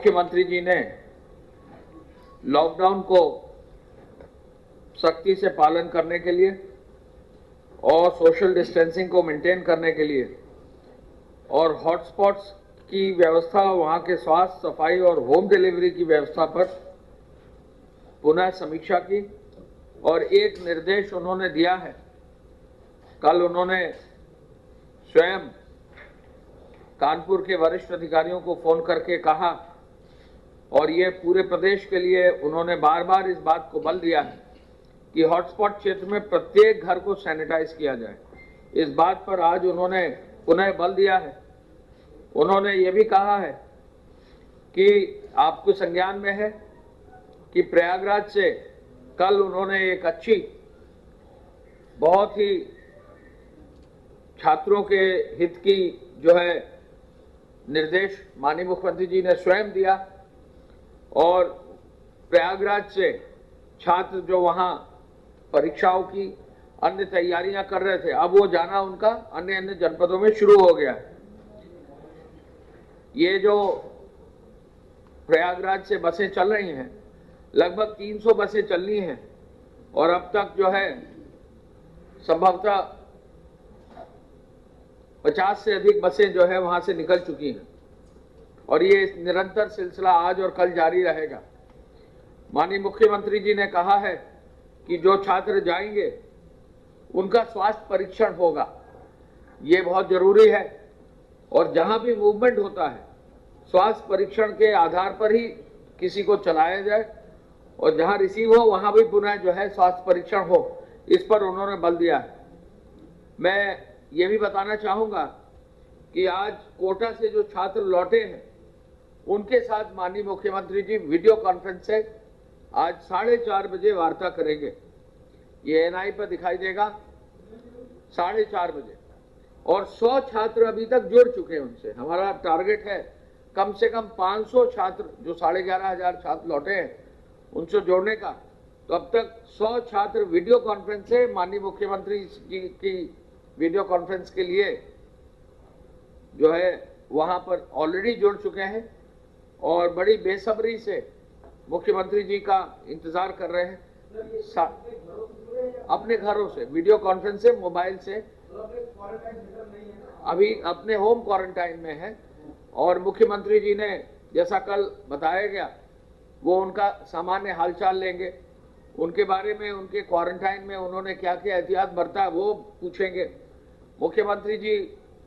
मुख्यमंत्री जी ने लॉकडाउन को सख्ती से पालन करने के लिए और सोशल डिस्टेंसिंग को मेंटेन करने के लिए और हॉटस्पॉट्स की व्यवस्था, वहां के स्वास्थ्य, सफाई और होम डिलीवरी की व्यवस्था पर पुनः समीक्षा की और एक निर्देश उन्होंने दिया है। कल उन्होंने स्वयं कानपुर के वरिष्ठ अधिकारियों को फोन करके कहा और ये पूरे प्रदेश के लिए उन्होंने बार बार इस बात को बल दिया है कि हॉटस्पॉट क्षेत्र में प्रत्येक घर को सैनिटाइज किया जाए। इस बात पर आज उन्होंने पुनः बल दिया है। उन्होंने ये भी कहा है कि आपको संज्ञान में है कि प्रयागराज से कल उन्होंने एक अच्छी, बहुत ही छात्रों के हित की जो है निर्देश माननीय मुख्यमंत्री जी ने स्वयं दिया और प्रयागराज से छात्र जो वहां परीक्षाओं की अन्य तैयारियां कर रहे थे, अब वो जाना उनका अन्य जनपदों में शुरू हो गया है। ये जो प्रयागराज से बसें चल रही हैं, लगभग 300 बसें चलनी हैं और अब तक जो है संभवतः 50 से अधिक बसें जो है वहां से निकल चुकी हैं और ये निरंतर सिलसिला आज और कल जारी रहेगा। माननीय मुख्यमंत्री जी ने कहा है कि जो छात्र जाएंगे उनका स्वास्थ्य परीक्षण होगा, ये बहुत जरूरी है और जहां भी मूवमेंट होता है स्वास्थ्य परीक्षण के आधार पर ही किसी को चलाया जाए और जहां रिसीव हो वहां भी पुनः जो है स्वास्थ्य परीक्षण हो, इस पर उन्होंने बल दिया है। मैं ये भी बताना चाहूंगा कि आज कोटा से जो छात्र लौटे हैं उनके साथ माननीय मुख्यमंत्री जी वीडियो कॉन्फ्रेंस से आज 4:30 बजे वार्ता करेंगे। ये एनआई पर दिखाई देगा 4:30 बजे और 100 छात्र अभी तक जुड़ चुके हैं उनसे। हमारा टारगेट है कम से कम 500 छात्र जो 11,500 छात्र लौटे हैं उनसे जोड़ने का। तो अब तक 100 छात्र वीडियो कॉन्फ्रेंस से माननीय मुख्यमंत्री जी की वीडियो कॉन्फ्रेंस के लिए जो है वहां पर ऑलरेडी जुड़ चुके हैं और बड़ी बेसब्री से मुख्यमंत्री जी का इंतजार कर रहे हैं। अपने घरों से वीडियो कॉन्फ्रेंस से, मोबाइल से, अभी अपने होम क्वारंटाइन में है और मुख्यमंत्री जी ने जैसा कल बताया गया वो उनका सामान्य हालचाल लेंगे, उनके बारे में, उनके क्वारंटाइन में उन्होंने क्या क्या एहतियात बरता वो पूछेंगे। मुख्यमंत्री जी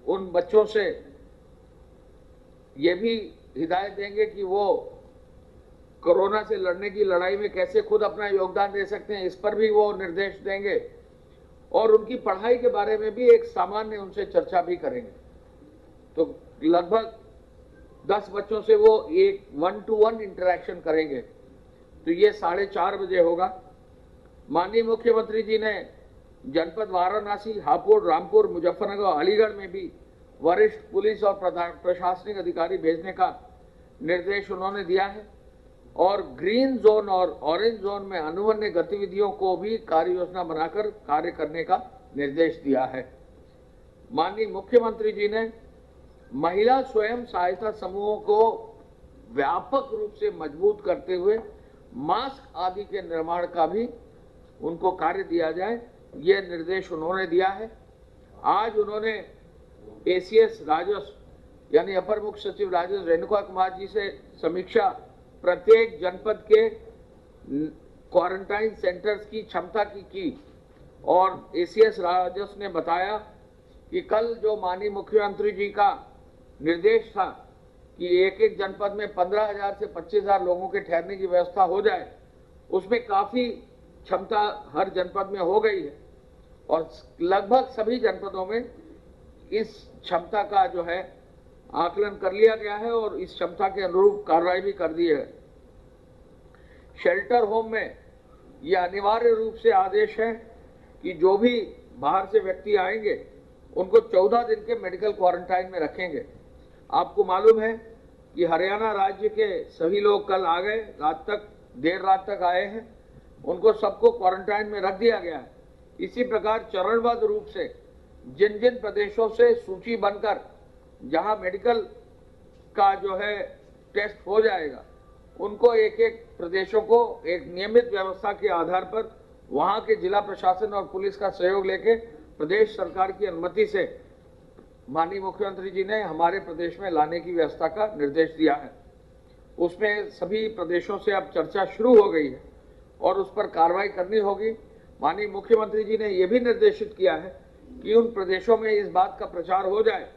उन बच्चों से ये भी हिदायत देंगे कि वो कोरोना से लड़ने की लड़ाई में कैसे खुद अपना योगदान दे सकते हैं, इस पर भी वो निर्देश देंगे और उनकी पढ़ाई के बारे में भी एक सामान्य उनसे चर्चा भी करेंगे। तो लगभग 10 बच्चों से वो एक 1-to-1 इंटरेक्शन करेंगे। तो ये 4:30 बजे होगा। माननीय मुख्यमंत्री जी ने जनपद वाराणसी, हापुड़, रामपुर, मुजफ्फरनगर और अलीगढ़ में भी वरिष्ठ पुलिस और प्रशासनिक अधिकारी भेजने का निर्देश उन्होंने दिया है और ग्रीन जोन और ऑरेंज जोन में अनुमन्य गतिविधियों को भी कार्य योजना बनाकर कार्य करने का निर्देश दिया है। माननीय मुख्यमंत्री जी ने महिला स्वयं सहायता समूहों को व्यापक रूप से मजबूत करते हुए मास्क आदि के निर्माण का भी उनको कार्य दिया जाए, ये निर्देश उन्होंने दिया है। आज उन्होंने एसीएस राजस्व यानी अपर मुख्य सचिव राजस्व रेणुका कुमार जी से समीक्षा प्रत्येक जनपद के क्वारंटाइन सेंटर्स की क्षमता की और एसीएस राजस्व ने बताया कि कल जो माननीय मुख्यमंत्री जी का निर्देश था कि एक जनपद में 15,000 से 25,000 लोगों के ठहरने की व्यवस्था हो जाए, उसमें काफी क्षमता हर जनपद में हो गई है और लगभग सभी जनपदों में इस क्षमता का जो है आकलन कर लिया गया है और इस क्षमता के अनुरूप कार्रवाई भी कर दी है। शेल्टर होम में यह अनिवार्य रूप से आदेश है कि जो भी बाहर से व्यक्ति आएंगे उनको 14 दिन के मेडिकल क्वारंटाइन में रखेंगे। आपको मालूम है कि हरियाणा राज्य के सभी लोग कल आ गए, देर रात तक आए हैं, उनको सबको क्वारंटाइन में रख दिया गया है। इसी प्रकार चरणबद्ध रूप से जिन जिन प्रदेशों से सूची बनकर जहां मेडिकल का जो है टेस्ट हो जाएगा, उनको एक एक प्रदेशों को एक नियमित व्यवस्था के आधार पर वहां के जिला प्रशासन और पुलिस का सहयोग लेके प्रदेश सरकार की अनुमति से माननीय मुख्यमंत्री जी ने हमारे प्रदेश में लाने की व्यवस्था का निर्देश दिया है। उसमें सभी प्रदेशों से अब चर्चा शुरू हो गई है और उस पर कार्रवाई करनी होगी। माननीय मुख्यमंत्री जी ने यह भी निर्देशित किया है कि उन प्रदेशों में इस बात का प्रचार हो जाए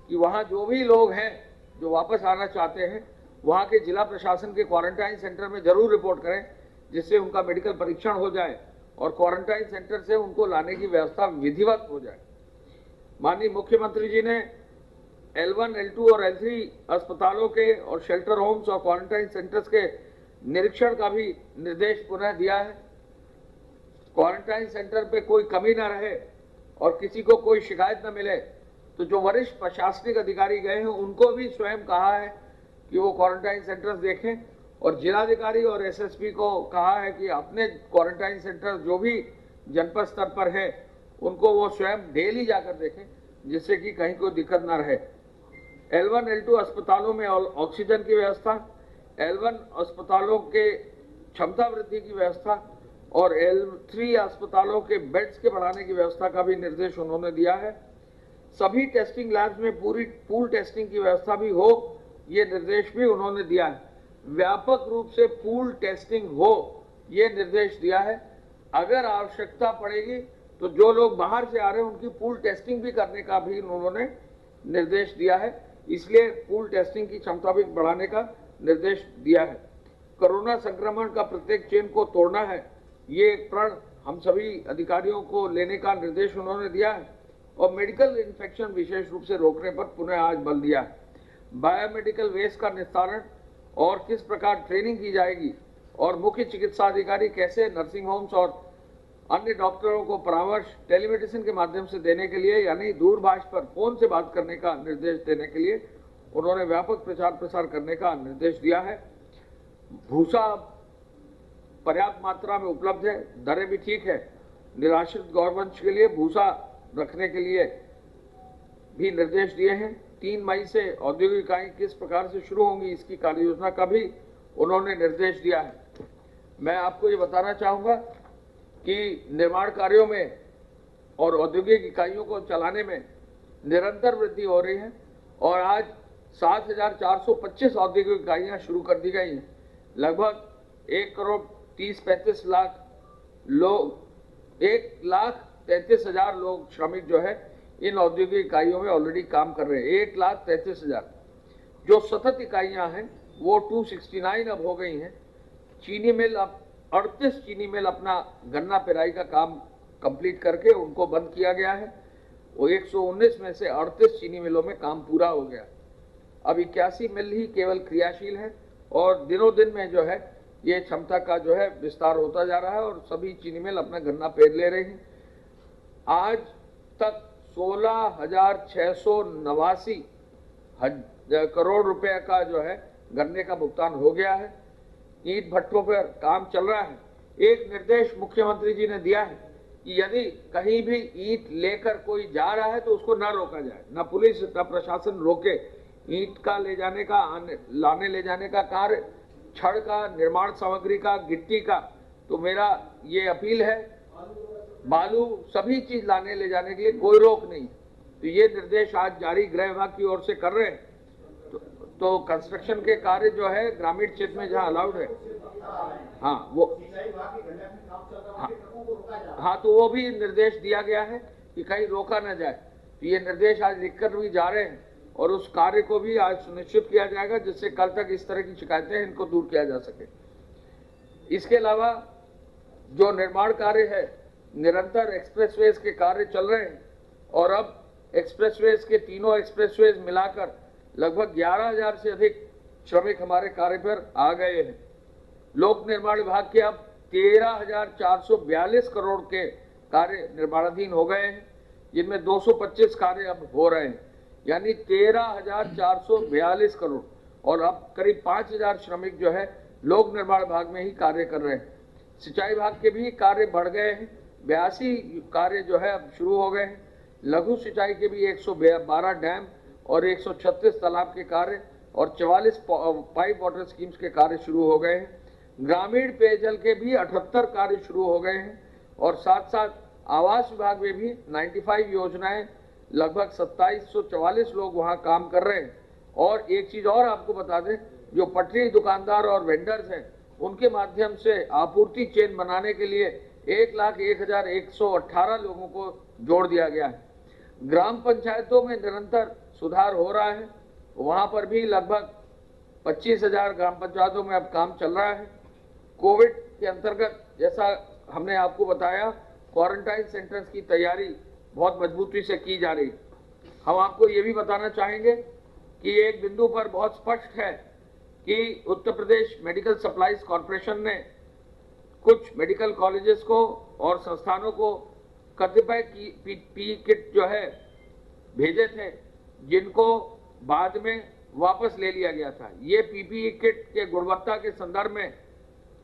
कि वहां जो भी लोग हैं जो वापस आना चाहते हैं, वहां के जिला प्रशासन के क्वारंटाइन सेंटर में जरूर रिपोर्ट करें, जिससे उनका मेडिकल परीक्षण हो जाए और क्वारंटाइन सेंटर से उनको लाने की व्यवस्था विधिवत हो जाए। माननीय मुख्यमंत्री जी ने L1, L2 और L3 अस्पतालों के और शेल्टर होम्स और क्वारंटाइन सेंटर्स के निरीक्षण का भी निर्देश पुनः दिया है। क्वारंटाइन सेंटर पे कोई कमी न रहे और किसी को कोई शिकायत न मिले, तो जो वरिष्ठ प्रशासनिक अधिकारी गए हैं उनको भी स्वयं कहा है कि वो क्वारंटाइन सेंटर्स देखें और जिलाधिकारी और SSP को कहा है कि अपने क्वारंटाइन सेंटर जो भी जनपद स्तर पर है उनको वो स्वयं डेली जाकर देखें, जिससे कि कहीं कोई दिक्कत ना रहे। L1, L2 अस्पतालों में ऑक्सीजन की व्यवस्था, L1 अस्पतालों के क्षमता वृद्धि की व्यवस्था और L3 अस्पतालों के बेड्स के बढ़ाने की व्यवस्था का भी निर्देश उन्होंने दिया है। सभी टेस्टिंग लैब्स में पूरी पूल टेस्टिंग की व्यवस्था भी हो, ये निर्देश भी उन्होंने दिया है। व्यापक रूप से पूल टेस्टिंग हो, ये निर्देश दिया है। अगर आवश्यकता पड़ेगी तो जो लोग बाहर से आ रहे हैं उनकी पूल टेस्टिंग भी करने का भी उन्होंने निर्देश दिया है। इसलिए पूल टेस्टिंग की क्षमता भी बढ़ाने का निर्देश दिया है। कोरोना संक्रमण का प्रत्येक चेन को तोड़ना है, ये प्रण हम सभी अधिकारियों को लेने का निर्देश उन्होंने दिया है और मेडिकल इन्फेक्शन विशेष रूप से रोकने पर पुनः आज बल दिया है। बायोमेडिकल वेस्ट का निस्तारण और किस प्रकार ट्रेनिंग की जाएगी और मुख्य चिकित्सा अधिकारी कैसे नर्सिंग होम्स और अन्य डॉक्टरों को परामर्श टेलीमेडिसिन के माध्यम से देने के लिए, यानी दूरभाष पर फोन से बात करने का निर्देश देने के लिए उन्होंने व्यापक प्रचार प्रसार करने का निर्देश दिया है। भूसा पर्याप्त मात्रा में उपलब्ध है, दरें भी ठीक है। निराश्रित गौवंश के लिए भूसा रखने के लिए भी निर्देश दिए हैं। 3 मई से औद्योगिक इकाई किस प्रकार से शुरू होंगी, इसकी कार्य योजना का भी उन्होंने निर्देश दिया है। मैं आपको ये बताना चाहूँगा कि निर्माण कार्यों में और औद्योगिक इकाइयों को चलाने में निरंतर वृद्धि हो रही है और आज 7,425 औद्योगिक इकाइयाँ शुरू कर दी गई हैं। लगभग 1,30,35,00,000 लोग, 1,33,000 लोग श्रमिक जो है इन औद्योगिक इकाइयों में ऑलरेडी काम कर रहे हैं। 1,33,000 जो सतत इकाइयाँ हैं वो 269 अब हो गई हैं। चीनी मिल अब 38 चीनी मिल अपना गन्ना पेराई का काम कंप्लीट करके उनको बंद किया गया है। वो 119 में से 38 चीनी मिलों में काम पूरा हो गया। अब 81 मिल ही केवल क्रियाशील है और दिनों दिन में जो है ये क्षमता का जो है विस्तार होता जा रहा है और सभी चीनी मिल अपना गन्ना पेर ले रहे हैं। आज तक 16,689 करोड़ रुपए का जो है गन्ने का भुगतान हो गया है। ईंट भट्टों पर काम चल रहा है। एक निर्देश मुख्यमंत्री जी ने दिया है कि यदि कहीं भी ईंट लेकर कोई जा रहा है तो उसको न रोका जाए, न पुलिस न प्रशासन रोके। ईंट का ले जाने का, लाने ले जाने का कार्य, छड़ का, निर्माण सामग्री का, गिट्टी का, तो मेरा ये अपील है, बालू सभी चीज लाने ले जाने के लिए कोई रोक नहीं। तो ये निर्देश आज जारी गृह विभाग की ओर से कर रहे हैं। तो कंस्ट्रक्शन के कार्य जो है ग्रामीण क्षेत्र में जहाँ अलाउड है, हाँ वो हाँ तो वो भी निर्देश दिया गया है कि कहीं रोका न जाए। तो ये निर्देश आज लिखकर भी जा रहे हैं और उस कार्य को भी आज सुनिश्चित किया जाएगा जिससे कल तक इस तरह की शिकायतें हैं इनको दूर किया जा सके। इसके अलावा जो निर्माण कार्य है, निरंतर एक्सप्रेसवेज के कार्य चल रहे हैं और अब एक्सप्रेसवेज के तीनों एक्सप्रेसवेज मिलाकर लगभग 11,000 से अधिक श्रमिक हमारे कार्य पर आ गए हैं। लोक निर्माण विभाग के अब 13,442 करोड़ के कार्य निर्माणाधीन हो गए हैं, जिनमें 225 कार्य अब हो रहे हैं, यानी 13,442 करोड़। और अब करीब 5,000 श्रमिक जो है लोक निर्माण विभाग में ही कार्य कर रहे हैं। सिंचाई विभाग के भी कार्य बढ़ गए हैं, 82 कार्य जो है अब शुरू हो गए हैं। लघु सिंचाई के भी 112 डैम और 136 तालाब के कार्य और 44 पाइप वाटर स्कीम्स के कार्य शुरू हो गए हैं। ग्रामीण पेयजल के भी 78 कार्य शुरू हो गए हैं और साथ साथ आवास विभाग में भी 95 योजनाएं, लगभग 2744 लोग वहां काम कर रहे हैं। और एक चीज और आपको बता दें, जो पटरी दुकानदार और वेंडर्स हैं उनके माध्यम से आपूर्ति चेन बनाने के लिए 1,01,118 लोगों को जोड़ दिया गया है। ग्राम पंचायतों में निरंतर सुधार हो रहा है, वहां पर भी लगभग 25,000 ग्राम पंचायतों में अब काम चल रहा है। कोविड के अंतर्गत जैसा हमने आपको बताया, क्वारंटाइन सेंटर्स की तैयारी बहुत मजबूती से की जा रही। हम आपको ये भी बताना चाहेंगे कि एक बिंदु पर बहुत स्पष्ट है कि Uttar Pradesh medical supplies corporation ने कुछ मेडिकल कॉलेजेस को और संस्थानों को कतिपय पीपीई किट जो है भेजे थे, जिनको बाद में वापस ले लिया गया था। ये पीपीई किट के गुणवत्ता के संदर्भ में,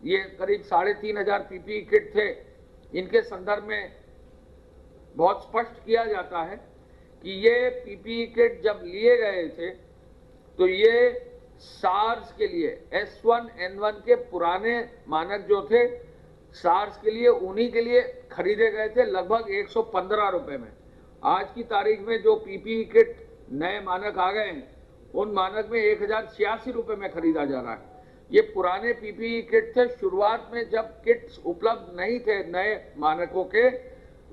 ये करीब 3,500 पीपीई किट थे, इनके संदर्भ में बहुत स्पष्ट किया जाता है कि ये पीपीई किट जब लिए गए थे तो ये सार्स के लिए S1N1 के पुराने मानक जो थे, सार्स के लिए उन्हीं के लिए खरीदे गए थे लगभग 115 रुपए में। आज की तारीख में जो पीपीई किट नए मानक आ गए हैं, उन मानक में 1,086 रुपए में खरीदा जा रहा है। ये पुराने पीपीई किट थे। शुरुआत में जब किट्स उपलब्ध नहीं थे नए मानकों के,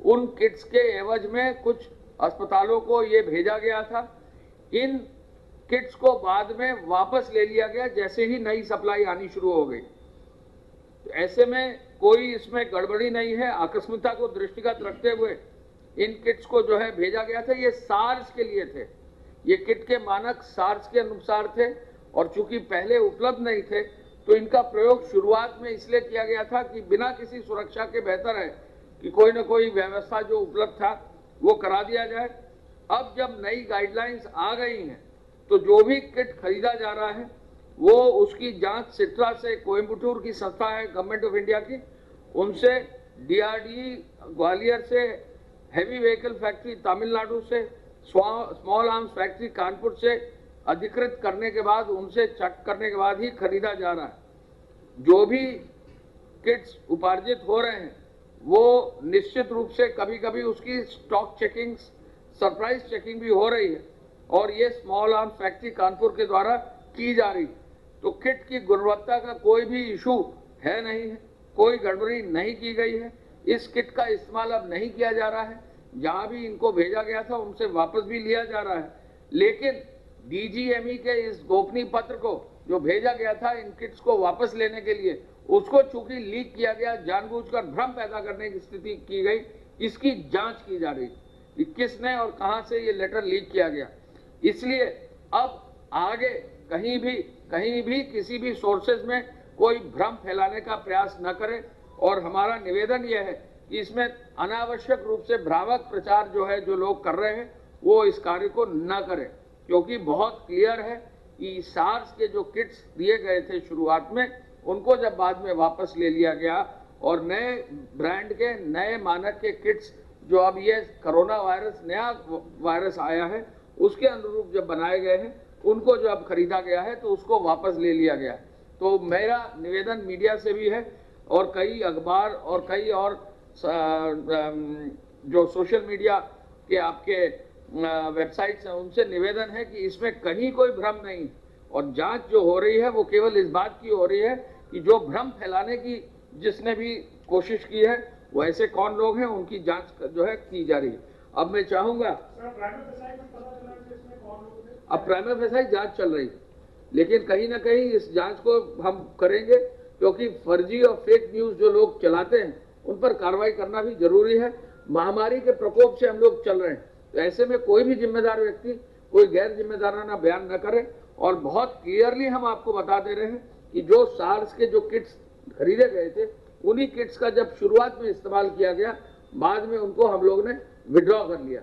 उन किट्स के एवज में कुछ अस्पतालों को ये भेजा गया था। इन किट्स को बाद में वापस ले लिया गया जैसे ही नई सप्लाई आनी शुरू हो गई। ऐसे में कोई इसमें गड़बड़ी नहीं है। आकस्मिकता को दृष्टिगत रखते हुए इन किट्स को जो है भेजा गया था। ये सार्स के लिए थे, ये किट के मानक सार्स के अनुसार थे और चूंकि पहले उपलब्ध नहीं थे तो इनका प्रयोग शुरुआत में इसलिए किया गया था कि बिना किसी सुरक्षा के बेहतर है कि कोई न कोई व्यवस्था जो उपलब्ध था वो करा दिया जाए। अब जब नई गाइडलाइंस आ गई हैं तो जो भी किट खरीदा जा रहा है वो उसकी जांच सिट्रा से, कोयम्बटूर की संस्था है गवर्नमेंट ऑफ इंडिया की, उनसे, DRDE ग्वालियर से, हैवी व्हीकल फैक्ट्री तमिलनाडु से, स्मॉल आर्म्स फैक्ट्री कानपुर से अधिकृत करने के बाद, उनसे चेक करने के बाद ही खरीदा जा रहा है। जो भी किट्स उपार्जित हो रहे हैं वो निश्चित रूप से कभी कभी उसकी स्टॉक चेकिंग, सरप्राइज चेकिंग भी हो रही है और ये स्मॉल आर्म्स फैक्ट्री कानपुर के द्वारा की जा रही। तो किट की गुणवत्ता का कोई भी इशू है नहीं है, कोई गड़बड़ी नहीं की गई है। इस किट का इस्तेमाल अब नहीं किया जा रहा है। जहां भी इनको भेजा गया था उनसे वापस भी लिया जा रहा है, लेकिन DGME के इस गोपनीय पत्र को जो भेजा गया था इन किट्स को वापस लेने के लिए, उसको चूंकि लीक किया गया, जानबूझकर भ्रम पैदा करने की स्थिति की गई, इसकी जांच की जा रही कि किसने और कहां से ये लेटर लीक किया गया। इसलिए अब आगे कहीं भी किसी भी सोर्सेज में कोई भ्रम फैलाने का प्रयास न करें। और हमारा निवेदन यह है कि इसमें अनावश्यक रूप से भ्रामक प्रचार जो है, जो लोग कर रहे हैं, वो इस कार्य को न करें, क्योंकि बहुत क्लियर है कि सार्स के जो किट्स दिए गए थे शुरुआत में, उनको जब बाद में वापस ले लिया गया और नए ब्रांड के नए मानक के किट्स जो अब ये कोरोना वायरस, नया वायरस आया है, उसके अनुरूप जब बनाए गए हैं, उनको जो अब खरीदा गया है तो उसको वापस ले लिया गया है। तो मेरा निवेदन मीडिया से भी है और कई अखबार और कई और जो सोशल मीडिया के आपके वेबसाइट्स हैं, उनसे निवेदन है कि इसमें कहीं कोई भ्रम नहीं, और जांच जो हो रही है वो केवल इस बात की हो रही है कि जो भ्रम फैलाने की जिसने भी कोशिश की है वो ऐसे कौन लोग हैं, उनकी जांच जो है की जा रही है। अब मैं चाहूंगा, अब प्राइमा फेसाई जांच चल रही है, लेकिन कहीं ना कहीं इस जांच को हम करेंगे, क्योंकि फर्जी और फेक न्यूज जो लोग चलाते हैं उन पर कार्रवाई करना भी जरूरी है। महामारी के प्रकोप से हम लोग चल रहे हैं, तो ऐसे में कोई भी जिम्मेदार व्यक्ति कोई गैर जिम्मेदाराना बयान न करे। और बहुत क्लियरली हम आपको बता दे रहे हैं कि जो सार्स के जो किट्स खरीदे गए थे, उन्हीं किट्स का जब शुरुआत में इस्तेमाल किया गया, बाद में उनको हम लोग ने विड्रॉ कर लिया।